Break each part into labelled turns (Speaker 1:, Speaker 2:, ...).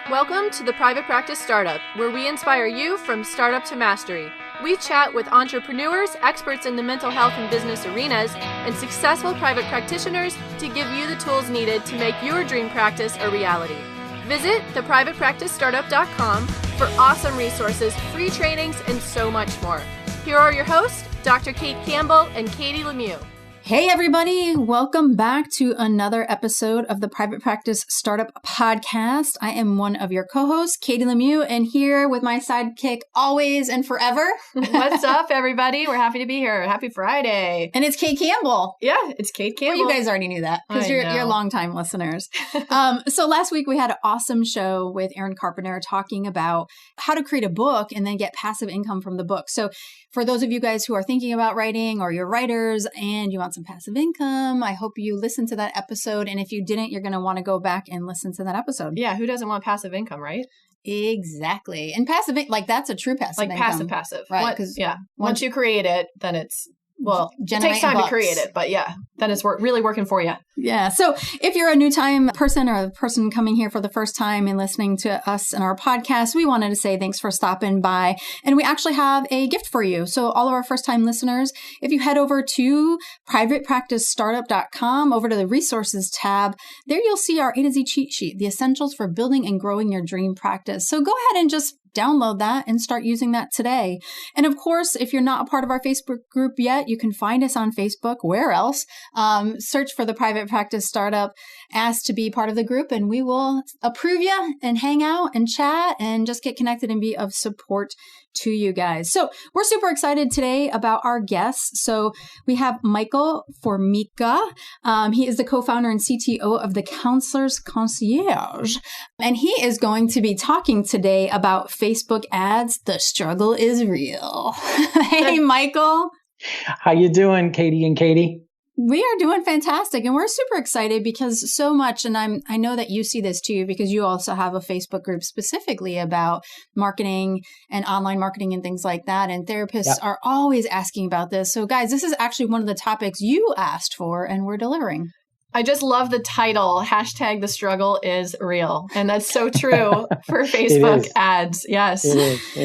Speaker 1: Welcome to the Private Practice Startup, where we inspire you from startup to mastery. We chat with entrepreneurs, experts in the mental health and business arenas, and successful private practitioners to give you the tools needed to make your dream practice a reality. Visit theprivatepracticestartup.com for awesome resources, free trainings, and so much more. Here are your hosts, Dr. Kate Campbell and Katie Lemieux.
Speaker 2: Hey, everybody. Welcome back to another episode of the Private Practice Startup Podcast. I am one of your co-hosts, Katie Lemieux, and here with my sidekick always and forever.
Speaker 1: What's up, everybody? We're happy to be here. Happy Friday.
Speaker 2: And it's Kate Campbell.
Speaker 1: Yeah, it's Kate Campbell.
Speaker 2: Well, you guys already knew that because you're longtime listeners. So last week we had an awesome show with Aaron Carpenter talking about how to create a book and then get passive income from the book. So for those of you guys who are thinking about writing or you're writers and you want some passive income, I hope you listened to that episode. And if you didn't, you're going to want to go back and listen to that episode.
Speaker 1: Yeah, who doesn't want passive income, right?
Speaker 2: Exactly. And passive, like that's a true passive income.
Speaker 1: Like passive.
Speaker 2: Right.
Speaker 1: Once you create it, then it's, well, it takes time to create it, but yeah, then it's really working for you.
Speaker 2: Yeah. So if you're a new time person or a person coming here for the first time and listening to us and our podcast, we wanted to say thanks for stopping by. And we actually have a gift for you. So all of our first time listeners, if you head over to privatepracticestartup.com, over to the resources tab, there you'll see our A to Z cheat sheet, the essentials for building and growing your dream practice. So go ahead and just download that and start using that today. And of course, if you're not a part of our Facebook group yet, you can find us on Facebook. Where else? Search for the Private Practice Startup, ask to be part of the group, and we will approve you and hang out and chat and just get connected and be of support to you guys. So we're super excited today about our guests. So we have Michael Formica. He is the co-founder and CTO of the Counselors Concierge. And he is going to be talking today about Facebook ads. The struggle is real. Hey, Michael.
Speaker 3: How you doing, Katie and Katie?
Speaker 2: We are doing fantastic, and we're super excited because so much, and I know that you see this too, because you also have a Facebook group specifically about marketing and online marketing and things like that, and therapists are always asking about this. So guys, this is actually one of the topics you asked for, and we're delivering.
Speaker 1: I just love the title, hashtag the struggle is real. And that's so true for Facebook ads. Yes.
Speaker 3: It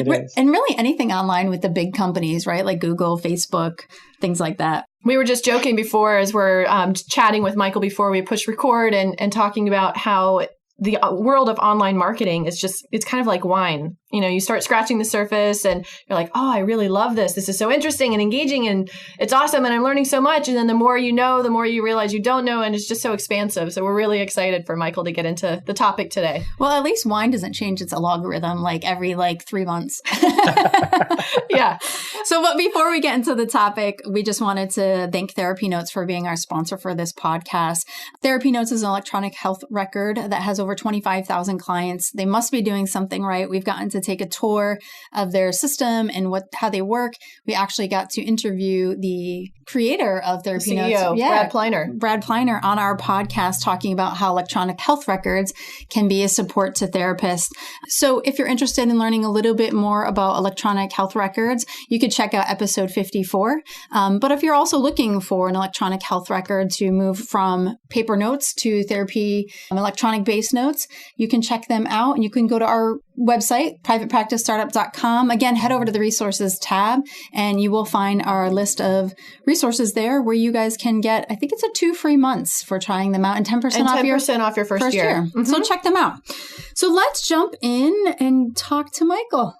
Speaker 3: is.
Speaker 2: And really anything online with the big companies, right? Like Google, Facebook, things like that.
Speaker 1: We were just joking before as we're chatting with Michael before we push record and talking about how the world of online marketing is just, it's kind of like wine. You know, you start scratching the surface and you're like, oh, I really love this. This is so interesting and engaging and it's awesome and I'm learning so much. And then the more you know, the more you realize you don't know, and it's just so expansive. So we're really excited for Michael to get into the topic today.
Speaker 2: Well, at least wine doesn't change its logarithm like every 3 months.
Speaker 1: Yeah.
Speaker 2: So, but before we get into the topic, we just wanted to thank Therapy Notes for being our sponsor for this podcast. Therapy Notes is an electronic health record that has over 25,000 clients. They must be doing something right. We've gotten to take a tour of their system and how they work. We actually got to interview the creator of Therapy Notes, Brad Pleiner, on our podcast, talking about how electronic health records can be a support to therapists. So if you're interested in learning a little bit more about electronic health records, you could check out episode 54. But if you're also looking for an electronic health record to move from paper notes to therapy electronic-based notes, you can check them out, and you can go to our website, privatepracticestartup.com. Again, head over to the resources tab and you will find our list of resources there where you guys can get, I think it's 2 free months for trying them out and 10%
Speaker 1: off your first year.
Speaker 2: Mm-hmm. So check them out. So let's jump in and talk to Michael.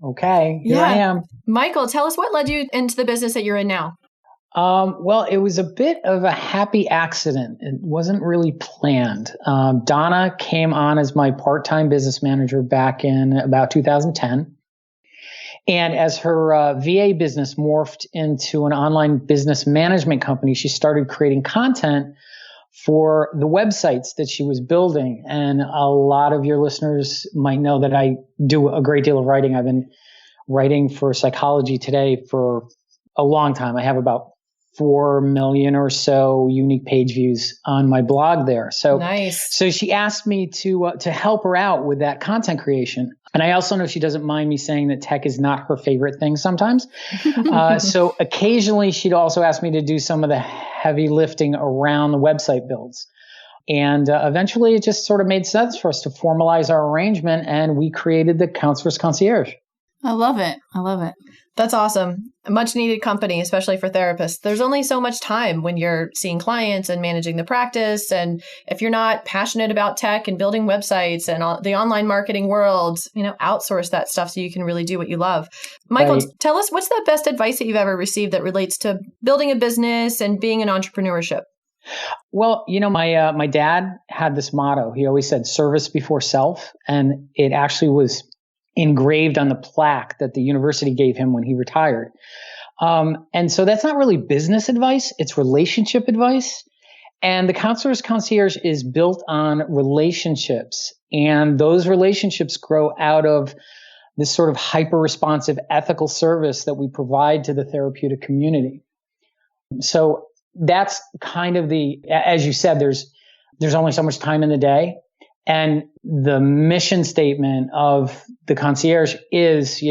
Speaker 3: Okay, here I am.
Speaker 1: Michael, tell us what led you into the business that you're in now.
Speaker 3: Well, it was a bit of a happy accident. It wasn't really planned. Donna came on as my part-time business manager back in about 2010. And as her VA business morphed into an online business management company, she started creating content for the websites that she was building. And a lot of your listeners might know that I do a great deal of writing. I've been writing for Psychology Today for a long time. I have about 4 million or so unique page views on my blog there. So
Speaker 1: nice. So
Speaker 3: she asked me to help her out with that content creation. And I also know she doesn't mind me saying that tech is not her favorite thing sometimes. So occasionally she'd also ask me to do some of the heavy lifting around the website builds. And eventually it just sort of made sense for us to formalize our arrangement, and we created the Counselors Concierge.
Speaker 2: I love it. I love it.
Speaker 1: That's awesome. A much needed company, especially for therapists. There's only so much time when you're seeing clients and managing the practice. And if you're not passionate about tech and building websites and the online marketing world, outsource that stuff so you can really do what you love. Michael,
Speaker 3: Right.
Speaker 1: Tell us, what's the best advice that you've ever received that relates to building a business and being in entrepreneurship?
Speaker 3: Well, my dad had this motto. He always said service before self. And it actually was engraved on the plaque that the university gave him when he retired. And so that's not really business advice. It's relationship advice. And the Counselors Concierge is built on relationships. And those relationships grow out of this sort of hyper-responsive ethical service that we provide to the therapeutic community. So that's kind of as you said, there's only so much time in the day. And the mission statement of the concierge is,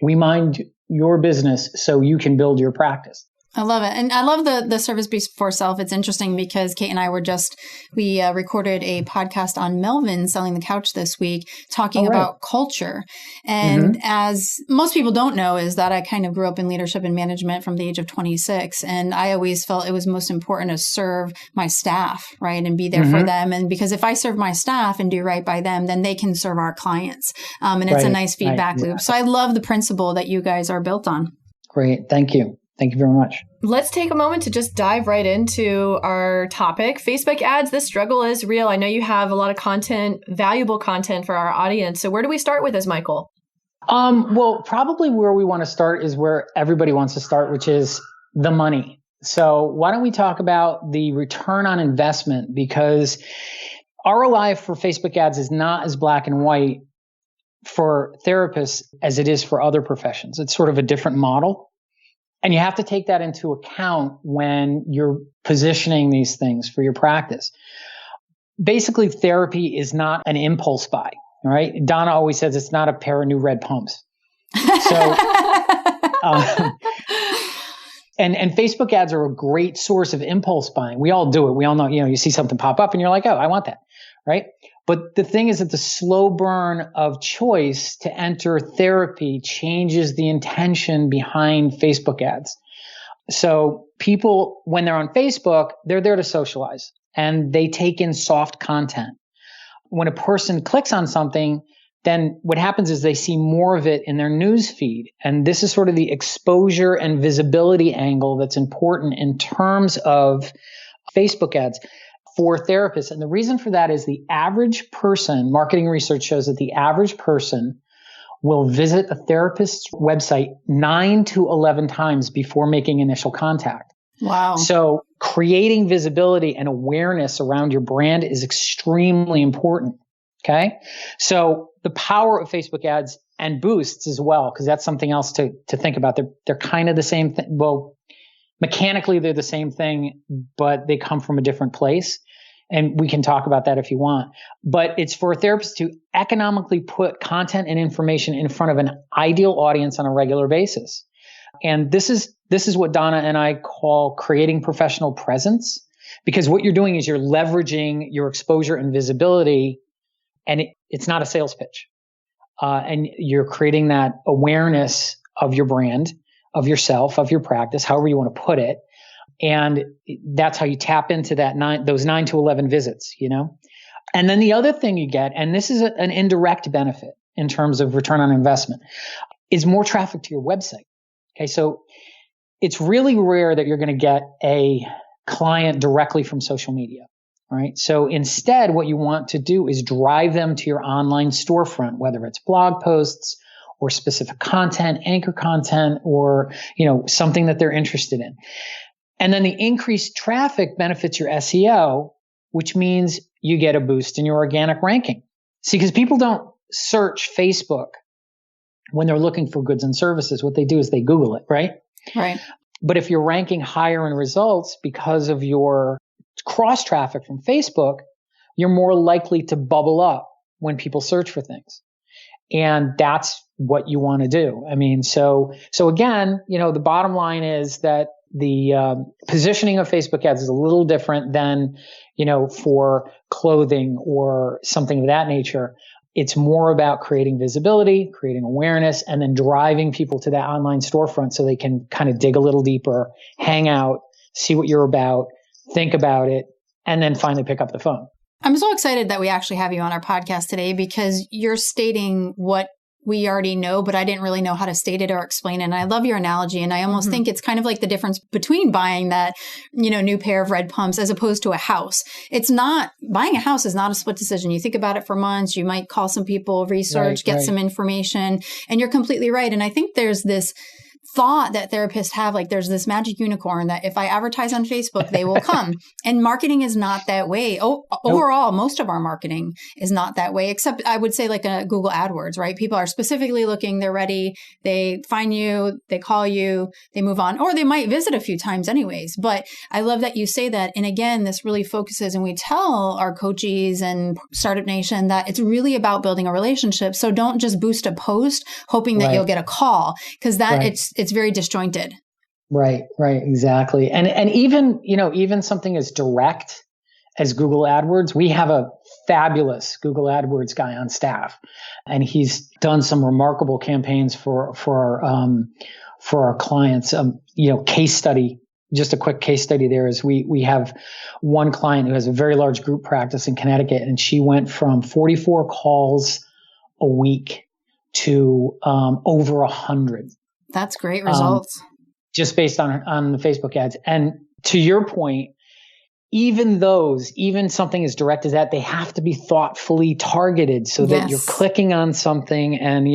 Speaker 3: we mind your business so you can build your practice.
Speaker 2: I love it. And I love the service before self. It's interesting because Kate and I we recorded a podcast on Melvin selling the couch this week, talking about culture. And as most people don't know, is that I kind of grew up in leadership and management from the age of 26. And I always felt it was most important to serve my staff, right? And be there for them. And because if I serve my staff and do right by them, then they can serve our clients. And it's a nice feedback loop. So I love the principle that you guys are built on.
Speaker 3: Great. Thank you. Thank you very much.
Speaker 1: Let's take a moment to just dive right into our topic. Facebook ads, this struggle is real. I know you have a lot of content, valuable content for our audience. So where do we start with this, Michael?
Speaker 3: Well, probably where we want to start is where everybody wants to start, which is the money. So why don't we talk about the return on investment? Because ROI for Facebook ads is not as black and white for therapists as it is for other professions. It's sort of a different model. And you have to take that into account when you're positioning these things for your practice. Basically, therapy is not an impulse buy, right? Donna always says it's not a pair of new red pumps. So, and Facebook ads are a great source of impulse buying. We all do it. We all know, you see something pop up and you're like, oh, I want that, right? But the thing is that the slow burn of choice to enter therapy changes the intention behind Facebook ads. So people, when they're on Facebook, they're there to socialize and they take in soft content. When a person clicks on something, then what happens is they see more of it in their news feed. And this is sort of the exposure and visibility angle that's important in terms of Facebook ads for therapists. And the reason for that is the average person, marketing research shows that the average person will visit a therapist's website 9 to 11 times before making initial contact.
Speaker 2: Wow.
Speaker 3: So creating visibility and awareness around your brand is extremely important. Okay. So the power of Facebook ads and boosts as well, because that's something else to think about. They're kind of the same thing. Well, mechanically, they're the same thing, but they come from a different place. And we can talk about that if you want. But it's for therapists to economically put content and information in front of an ideal audience on a regular basis. And this is what Donna and I call creating professional presence, because what you're doing is you're leveraging your exposure and visibility, and it's not a sales pitch. And you're creating that awareness of your brand, of yourself, of your practice, however you want to put it. And that's how you tap into those 9 to 11 visits, And then the other thing you get, and this is an indirect benefit in terms of return on investment, is more traffic to your website. Okay. So it's really rare that you're going to get a client directly from social media. All right. So instead, what you want to do is drive them to your online storefront, whether it's blog posts or specific content, anchor content, or, something that they're interested in. And then the increased traffic benefits your SEO, which means you get a boost in your organic ranking. See, because people don't search Facebook when they're looking for goods and services. What they do is they Google it, right?
Speaker 2: Right.
Speaker 3: But if you're ranking higher in results because of your cross traffic from Facebook, you're more likely to bubble up when people search for things. And that's what you want to do. I mean, so again, the bottom line is that the positioning of Facebook ads is a little different than, for clothing or something of that nature. It's more about creating visibility, creating awareness, and then driving people to that online storefront so they can kind of dig a little deeper, hang out, see what you're about, think about it, and then finally pick up the phone.
Speaker 2: I'm so excited that we actually have you on our podcast today because you're stating what we already know, but I didn't really know how to state it or explain it. And I love your analogy. And I almost think it's kind of like the difference between buying that, new pair of red pumps as opposed to a house. It's not, buying a house is not a split decision. You think about it for months. You might call some people, research, get some information, and you're completely right. And I think there's this thought that therapists have, like there's this magic unicorn that if I advertise on Facebook, they will come. And marketing is not that way. Overall, most of our marketing is not that way, except I would say like a Google AdWords, right? People are specifically looking, they're ready, they find you, they call you, they move on, or they might visit a few times anyways. But I love that you say that. And again, this really focuses, and we tell our coaches and Startup Nation that it's really about building a relationship. So don't just boost a post hoping that you'll get a call, because that it's very disjointed.
Speaker 3: Right, exactly. And even, even something as direct as Google AdWords, we have a fabulous Google AdWords guy on staff, and he's done some remarkable campaigns for our clients. Case study, just a quick case study there is we have one client who has a very large group practice in Connecticut, and she went from 44 calls a week to over 100.
Speaker 2: That's great results.
Speaker 3: Just based on the Facebook ads. And to your point, even something as direct as that, they have to be thoughtfully targeted so that you're clicking on something and,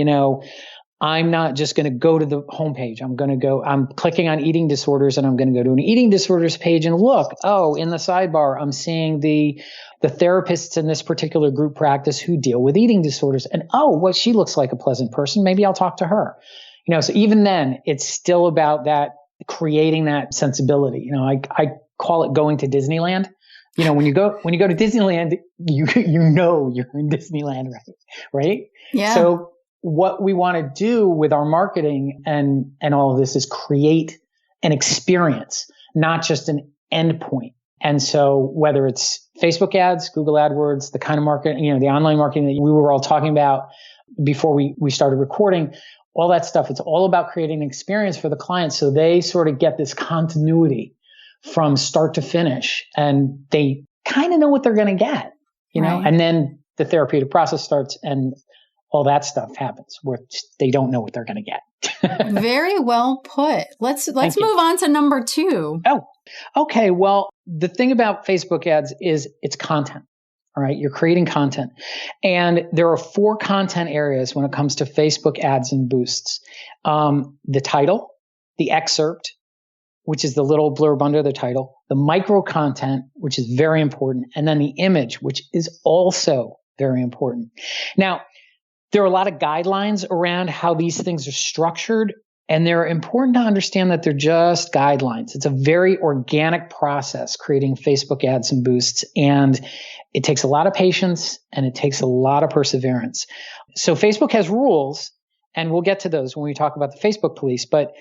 Speaker 3: I'm not just going to go to the homepage. I'm clicking on eating disorders, and I'm going to go to an eating disorders page and look, in the sidebar, I'm seeing the therapists in this particular group practice who deal with eating disorders. And she looks like a pleasant person. Maybe I'll talk to her. So even then, it's still about that, creating that sensibility. I call it going to Disneyland. When you go to Disneyland, you're in Disneyland, right? Yeah. So what we want to do with our marketing and all of this is create an experience, not just an endpoint. And so whether it's Facebook ads, Google AdWords, the kind of marketing, the online marketing that we were all talking about before we started recording, all that stuff, it's all about creating an experience for the client so they sort of get this continuity from start to finish, and they kind of know what they're going to get, and then the therapeutic process starts and all that stuff happens where they don't know what they're going to get.
Speaker 2: Very well put. Let's move on to number 2.
Speaker 3: Oh, okay. Well, the thing about Facebook ads is it's content. All right. You're creating content. And there are 4 content areas when it comes to Facebook ads and boosts. The title, the excerpt, which is the little blurb under the title, the micro content, which is very important, and then the image, which is also very important. Now, there are a lot of guidelines around how these things are structured, and they're important to understand that they're just guidelines. It's a very organic process creating Facebook ads and boosts, and it takes a lot of patience and it takes a lot of perseverance. So Facebook has rules, and we'll get to those when we talk about the Facebook police, but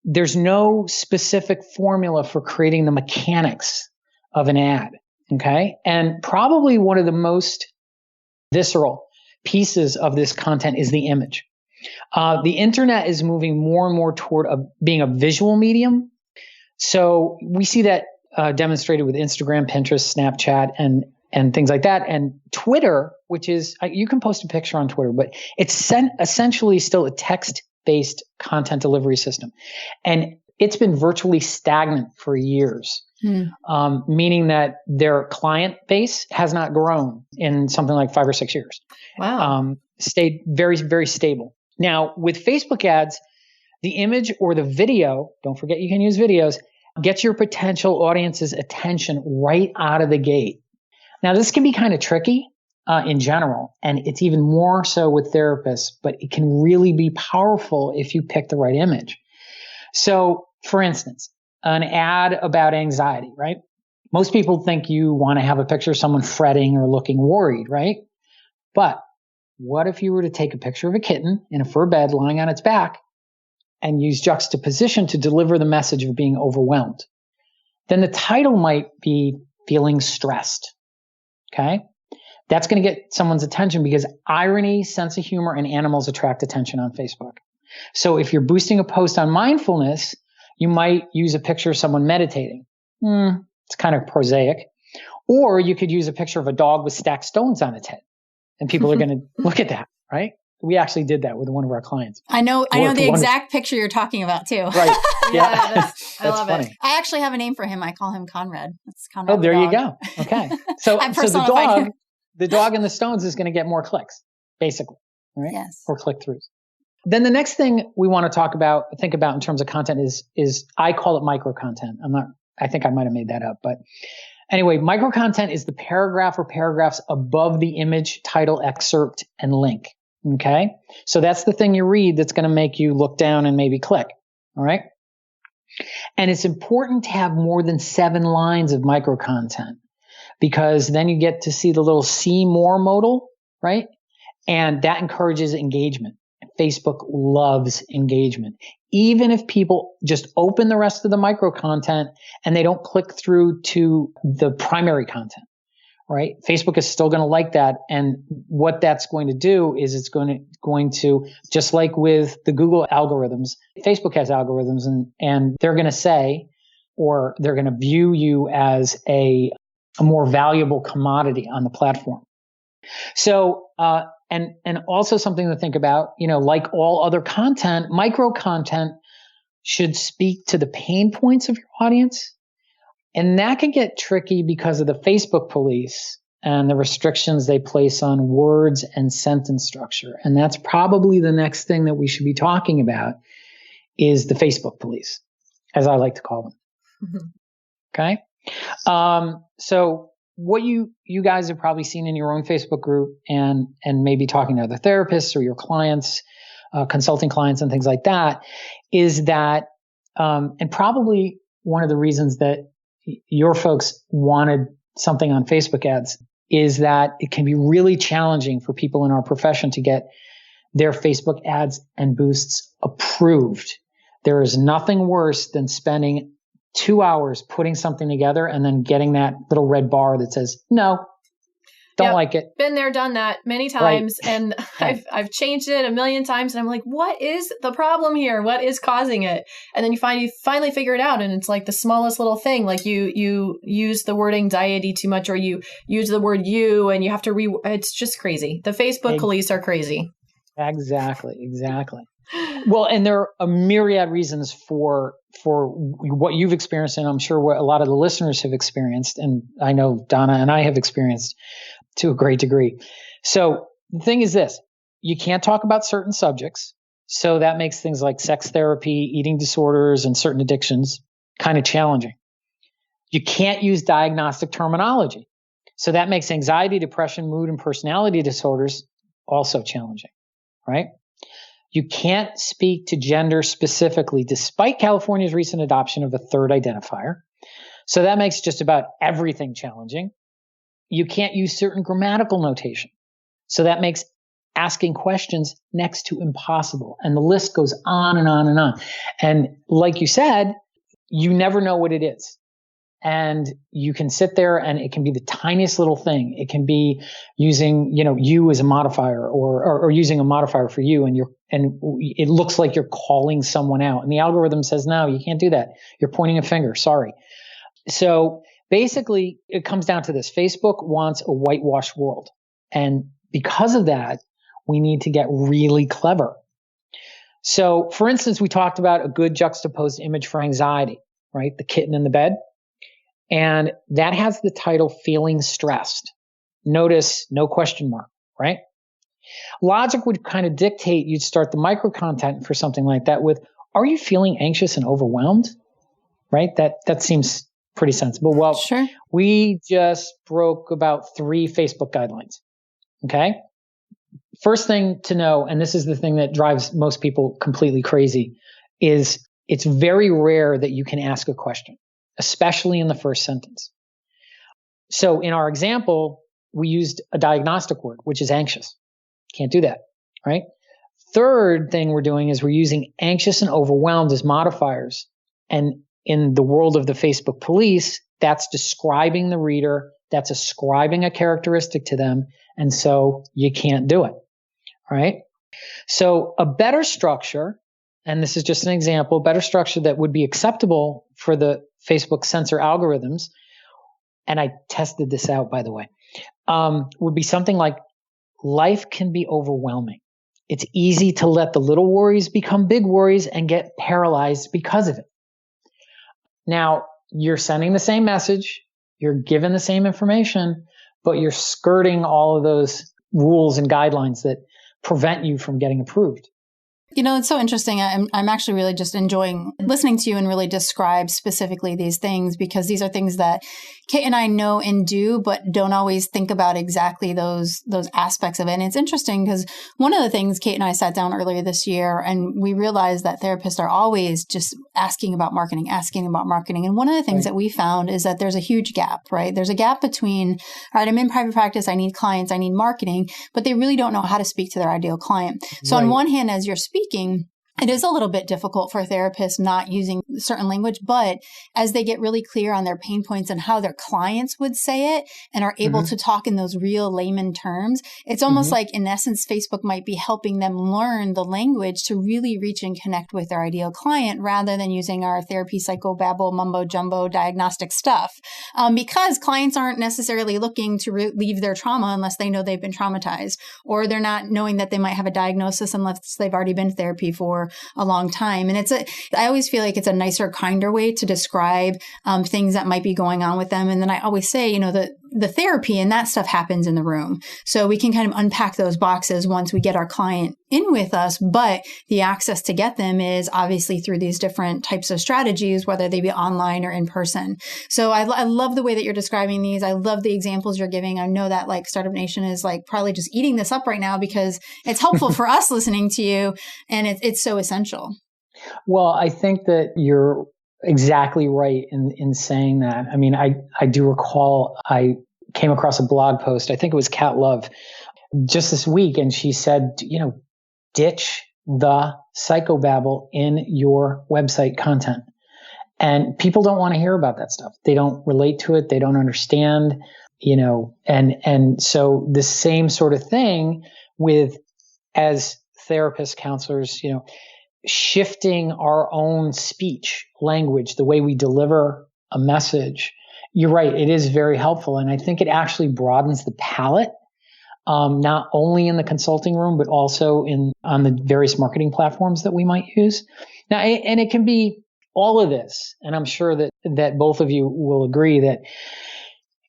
Speaker 3: there's no specific formula for creating the mechanics of an ad. Okay. And probably one of the most visceral pieces of this content is the image. The internet is moving more and more toward being a visual medium. So we see that demonstrated with Instagram, Pinterest, Snapchat, and things like that. And Twitter, which is, you can post a picture on Twitter, but it's essentially still a text-based content delivery system. And it's been virtually stagnant for years, meaning that their client base has not grown in something like 5 or 6 years.
Speaker 2: Wow.
Speaker 3: Stayed very, very stable. Now, with Facebook ads, the image or the video, don't forget you can use videos, gets your potential audience's attention right out of the gate. Now, this can be kind of tricky in general, and it's even more so with therapists, but it can really be powerful if you pick the right image. So, for instance, an ad about anxiety, right? Most people think you want to have a picture of someone fretting or looking worried, right? But what if you were to take a picture of a kitten in a fur bed lying on its back and use juxtaposition to deliver the message of being overwhelmed. Then the title might be feeling stressed. Okay. That's going to get someone's attention because irony, sense of humor, and animals attract attention on Facebook. So if you're boosting a post on mindfulness, you might use a picture of someone meditating. It's kind of prosaic. Or you could use a picture of a dog with stacked stones on its head. And people are going to look at that, right? We actually did that with one of our clients.
Speaker 2: I know the exact picture you're talking about too.
Speaker 3: Right.
Speaker 1: Yeah, I love
Speaker 3: funny.
Speaker 1: it.
Speaker 2: I actually have a name for him. I call him Conrad. That's Conrad.
Speaker 3: Oh, there you go. Okay. So the dog and the stones is going to get more clicks, basically, right?
Speaker 2: Yes.
Speaker 3: Or click-throughs. Then the next thing we want to think about in terms of content is I call it micro content. I think I might have made that up, but anyway, micro content is the paragraph or paragraphs above the image, title, excerpt, and link. Okay. So that's the thing you read that's going to make you look down and maybe click. All right. And it's important to have more than 7 lines of micro content because then you get to see the little see more modal, right? And that encourages engagement. Facebook loves engagement. Even if people just open the rest of the micro content and they don't click through to the primary content, right? Facebook is still going to like that. And what that's going to do is it's going to, just like with the Google algorithms, Facebook has algorithms and they're going to say, or they're going to view you as a more valuable commodity on the platform. So, and also something to think about, like all other content, micro content should speak to the pain points of your audience. And that can get tricky because of the Facebook police and the restrictions they place on words and sentence structure. And that's probably the next thing that we should be talking about is the Facebook police, as I like to call them. Okay. So what you guys have probably seen in your own Facebook group and maybe talking to other therapists or your clients, consulting clients and things like that, is that, and probably one of the reasons that your folks wanted something on Facebook ads is that it can be really challenging for people in our profession to get their Facebook ads and boosts approved. There is nothing worse than spending 2 hours putting something together and then getting that little red bar that says, no, don't like it.
Speaker 1: Been there, done that many times. Right. And I've changed it a million times. And I'm like, what is the problem here? What is causing it? And then you finally figure it out. And it's like the smallest little thing. Like you use the word anxiety too much, or you use the word you, and you have to it's just crazy. The Facebook police are crazy.
Speaker 3: Exactly. Well, and there are a myriad reasons for what you've experienced, and I'm sure what a lot of the listeners have experienced, and I know Donna and I have experienced to a great degree. So the thing is this, you can't talk about certain subjects. So that makes things like sex therapy, eating disorders, and certain addictions kind of challenging. You can't use diagnostic terminology. So that makes anxiety, depression, mood, and personality disorders also challenging, right? You can't speak to gender specifically, despite California's recent adoption of a third identifier. So that makes just about everything challenging. You can't use certain grammatical notation. So that makes asking questions next to impossible. And the list goes on and on and on. And like you said, you never know what it is. And you can sit there and it can be the tiniest little thing. It can be using, you as a modifier or using a modifier for you. And it looks like you're calling someone out. And the algorithm says, no, you can't do that. You're pointing a finger. Sorry. So basically it comes down to this. Facebook wants a whitewashed world. And because of that, we need to get really clever. So for instance, we talked about a good juxtaposed image for anxiety, right? The kitten in the bed. And that has the title Feeling Stressed. Notice no question mark, right? Logic would kind of dictate you'd start the micro content for something like that with, are you feeling anxious and overwhelmed? Right? That seems pretty sensible. Well,
Speaker 2: sure.
Speaker 3: We just broke about 3 Facebook guidelines. Okay. First thing to know, and this is the thing that drives most people completely crazy, is it's very rare that you can ask a question, especially in the first sentence. So in our example, we used a diagnostic word, which is anxious. Can't do that, right? Third thing we're doing is we're using anxious and overwhelmed as modifiers. And in the world of the Facebook police, that's describing the reader, that's ascribing a characteristic to them. And so you can't do it. All right. So a better structure, and this is just an example, better structure that would be acceptable for the Facebook censor algorithms, and I tested this out, by the way, would be something like, life can be overwhelming. It's easy to let the little worries become big worries and get paralyzed because of it. Now, you're sending the same message, you're given the same information, but you're skirting all of those rules and guidelines that prevent you from getting approved.
Speaker 2: You know, it's so interesting. I'm actually really just enjoying listening to you and really describe specifically these things, because these are things that Kate and I know and do, but don't always think about exactly those aspects of it. And it's interesting because one of the things Kate and I sat down earlier this year, and we realized that therapists are always just asking about marketing. And one of the things that we found is that there's a huge gap, right? There's a gap between, all right, I'm in private practice, I need clients, I need marketing, but they really don't know how to speak to their ideal client. So on one hand, as you're speaking, it is a little bit difficult for therapists not using certain language, but as they get really clear on their pain points and how their clients would say it and are able to talk in those real layman terms, it's almost like, in essence, Facebook might be helping them learn the language to really reach and connect with their ideal client rather than using our therapy psychobabble mumbo jumbo diagnostic stuff. Because clients aren't necessarily looking to relieve their trauma unless they know they've been traumatized, or they're not knowing that they might have a diagnosis unless they've already been in therapy for a long time. And I always feel like it's a nicer, kinder way to describe things that might be going on with them. And then I always say, you know, the therapy and that stuff happens in the room. So we can kind of unpack those boxes once we get our client in with us. But the access to get them is obviously through these different types of strategies, whether they be online or in person. So I love the way that you're describing these. I love the examples you're giving. I know that like Startup Nation is like probably just eating this up right now because it's helpful for us listening to you. And it's so essential.
Speaker 3: Well, I think that you're exactly right in saying that. I mean, I do recall I came across a blog post, I think it was Kat Love, just this week, and she said, you know, ditch the psychobabble in your website content. And people don't want to hear about that stuff. They don't relate to it. They don't understand, you know, and so the same sort of thing with, as therapists, counselors, you know, shifting our own speech, language, the way we deliver a message. You're right. It is very helpful. And I think it actually broadens the palette, not only in the consulting room, but also on the various marketing platforms that we might use. Now, and it can be all of this. And I'm sure that both of you will agree that,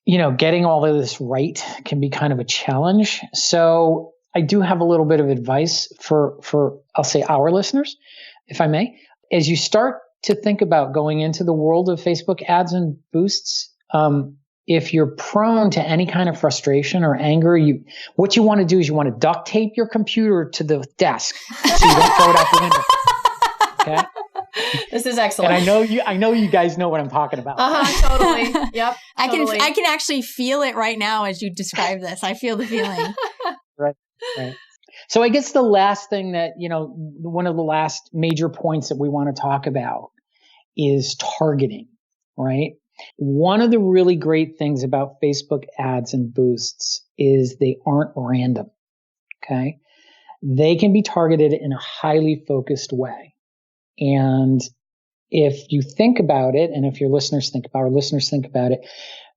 Speaker 3: you know, getting all of this right can be kind of a challenge. So I do have a little bit of advice for I'll say our listeners, if I may. As you start to think about going into the world of Facebook ads and boosts, if you're prone to any kind of frustration or anger, what you want to do is you want to duct tape your computer to the desk so you don't throw it out the window. Okay?
Speaker 1: This is excellent.
Speaker 3: And I know you guys know what I'm talking about.
Speaker 1: Totally. Yep. Totally.
Speaker 2: I can actually feel it right now as you describe this. I feel the feeling.
Speaker 3: Right. So I guess the last thing that, you know, one of the last major points that we want to talk about is targeting, right? One of the really great things about Facebook ads and boosts is they aren't random. Okay. They can be targeted in a highly focused way. And if you think about it, and if our listeners think about it,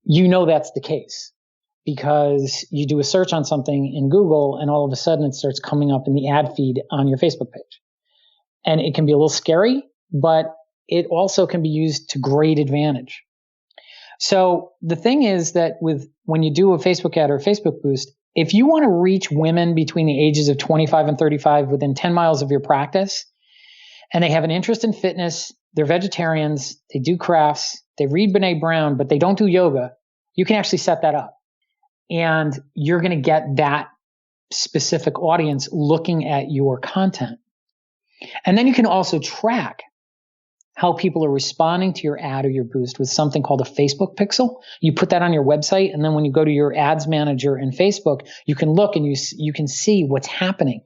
Speaker 3: you know that's the case. Because you do a search on something in Google and all of a sudden it starts coming up in the ad feed on your Facebook page. And it can be a little scary, but it also can be used to great advantage. So the thing is that when you do a Facebook ad or a Facebook boost, if you want to reach women between the ages of 25 and 35 within 10 miles of your practice, and they have an interest in fitness, they're vegetarians, they do crafts, they read Brené Brown, but they don't do yoga, you can actually set that up. And you're going to get that specific audience looking at your content. And then you can also track how people are responding to your ad or your boost with something called a Facebook pixel. You put that on your website, and then when you go to your ads manager in Facebook, you can look and you can see what's happening.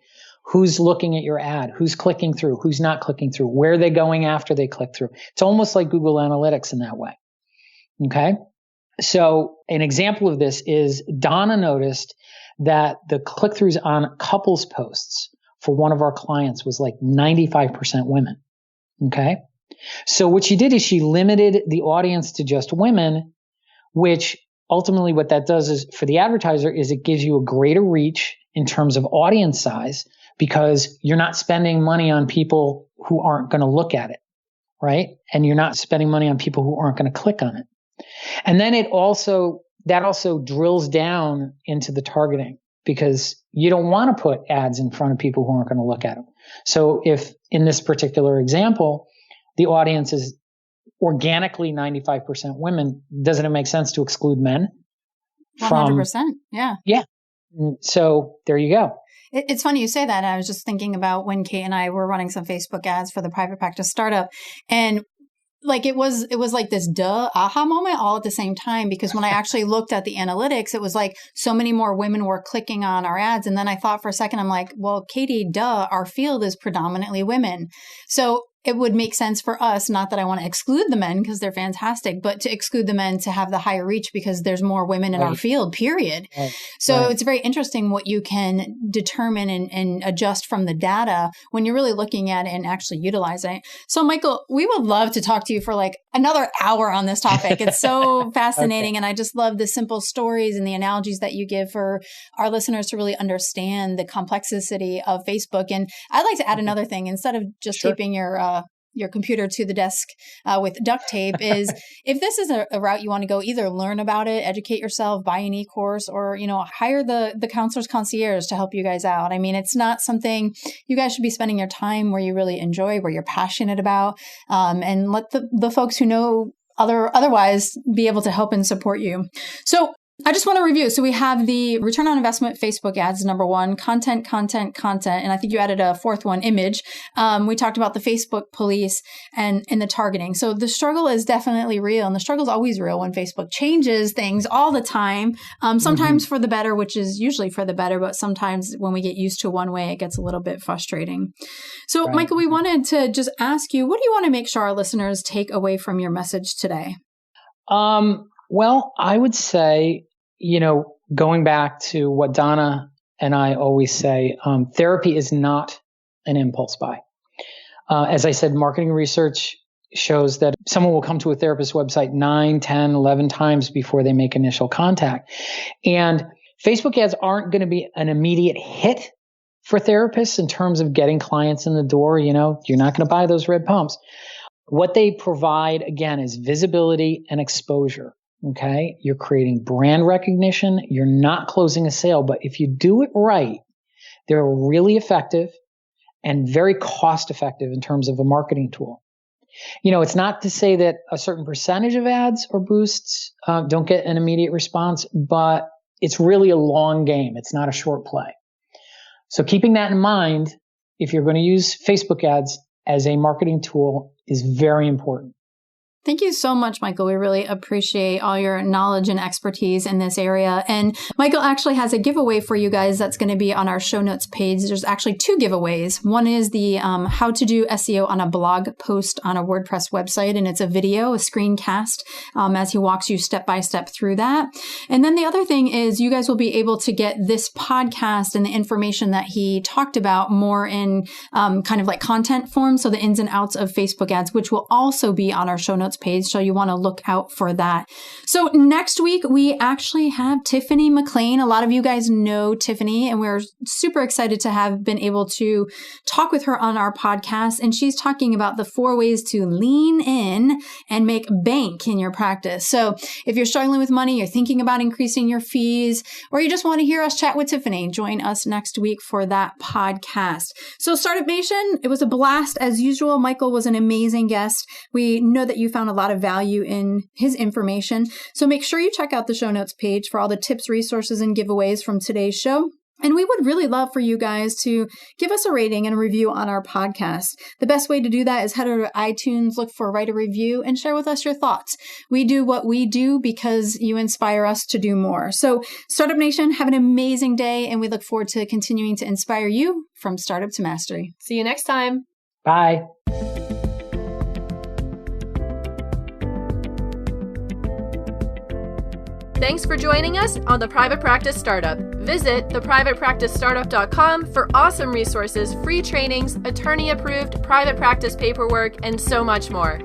Speaker 3: who's looking at your ad, who's clicking through, who's not clicking through, where are they going after they click through. It's almost like Google Analytics in that way. Okay. So an example of this is Donna noticed that the click-throughs on couples posts for one of our clients was like 95% women. Okay. So what she did is she limited the audience to just women, which ultimately what that does is for the advertiser is it gives you a greater reach in terms of audience size because you're not spending money on people who aren't going to look at it, right? And you're not spending money on people who aren't going to click on it. And then that also drills down into the targeting because you don't want to put ads in front of people who aren't going to look at them. So if in this particular example, the audience is organically 95% women, doesn't it make sense to exclude men?
Speaker 2: 100%. Yeah.
Speaker 3: Yeah. So there you go.
Speaker 2: It's funny you say that. I was just thinking about when Kate and I were running some Facebook ads for the private practice startup, and like it was like this aha moment all at the same time, because when I actually looked at the analytics, it was like so many more women were clicking on our ads. And then I thought for a second, I'm like, well, Katie, our field is predominantly women. So it would make sense for us, not that I want to exclude the men because they're fantastic, but to exclude the men to have the higher reach because there's more women in our field, period. Right. So it's very interesting what you can determine and adjust from the data when you're really looking at it and actually utilizing it. So Michael, we would love to talk to you for like another hour on this topic. It's so fascinating. Okay. And I just love the simple stories and the analogies that you give for our listeners to really understand the complexity of Facebook. And I'd like to add another thing. Instead of just taping your computer to the desk with duct tape, is if this is a route you want to go, either learn about it, educate yourself, buy an e-course, or, hire the Counselors Concierge to help you guys out. I mean, it's not something you guys should be spending your time where you really enjoy, where you're passionate about, and let the folks who know otherwise be able to help and support you. So I just want to review. So we have the return on investment Facebook ads, number one, content. And I think you added a fourth one, image. We talked about the Facebook police and the targeting. So the struggle is definitely real. And the struggle is always real when Facebook changes things all the time. Sometimes for the better, which is usually for the better. But sometimes when we get used to one way, it gets a little bit frustrating. So Michael, we wanted to just ask you, what do you want to make sure our listeners take away from your message today?
Speaker 3: Well, I would say, going back to what Donna and I always say, therapy is not an impulse buy. As I said, marketing research shows that someone will come to a therapist's website 9, 10, 11 times before they make initial contact. And Facebook ads aren't going to be an immediate hit for therapists in terms of getting clients in the door. You're not going to buy those red pumps. What they provide, again, is visibility and exposure. Okay. You're creating brand recognition. You're not closing a sale, but if you do it right, they're really effective and very cost effective in terms of a marketing tool. It's not to say that a certain percentage of ads or boosts don't get an immediate response, but it's really a long game. It's not a short play. So keeping that in mind, if you're going to use Facebook ads as a marketing tool is very important.
Speaker 2: Thank you so much, Michael. We really appreciate all your knowledge and expertise in this area. And Michael actually has a giveaway for you guys that's going to be on our show notes page. There's actually two giveaways. One is the how to do SEO on a blog post on a WordPress website. And it's a video, a screencast, as he walks you step by step through that. And then the other thing is you guys will be able to get this podcast and the information that he talked about more in kind of like content form. So the ins and outs of Facebook ads, which will also be on our show notes page. So you want to look out for that. So next week, we actually have Tiffany McLean. A lot of you guys know Tiffany, and we're super excited to have been able to talk with her on our podcast. And she's talking about the 4 ways to lean in and make bank in your practice. So if you're struggling with money, you're thinking about increasing your fees, or you just want to hear us chat with Tiffany, join us next week for that podcast. So Startup Nation, it was a blast as usual. Michael was an amazing guest. We know that you found a lot of value in his information. So make sure you check out the show notes page for all the tips, resources, and giveaways from today's show. And we would really love for you guys to give us a rating and a review on our podcast. The best way to do that is head over to iTunes, look for Write a Review, and share with us your thoughts. We do what we do because you inspire us to do more. So Startup Nation, have an amazing day, and we look forward to continuing to inspire you from startup to mastery.
Speaker 1: See you next time.
Speaker 3: Bye.
Speaker 1: Thanks for joining us on The Private Practice Startup. Visit theprivatepracticestartup.com for awesome resources, free trainings, attorney-approved private practice paperwork, and so much more.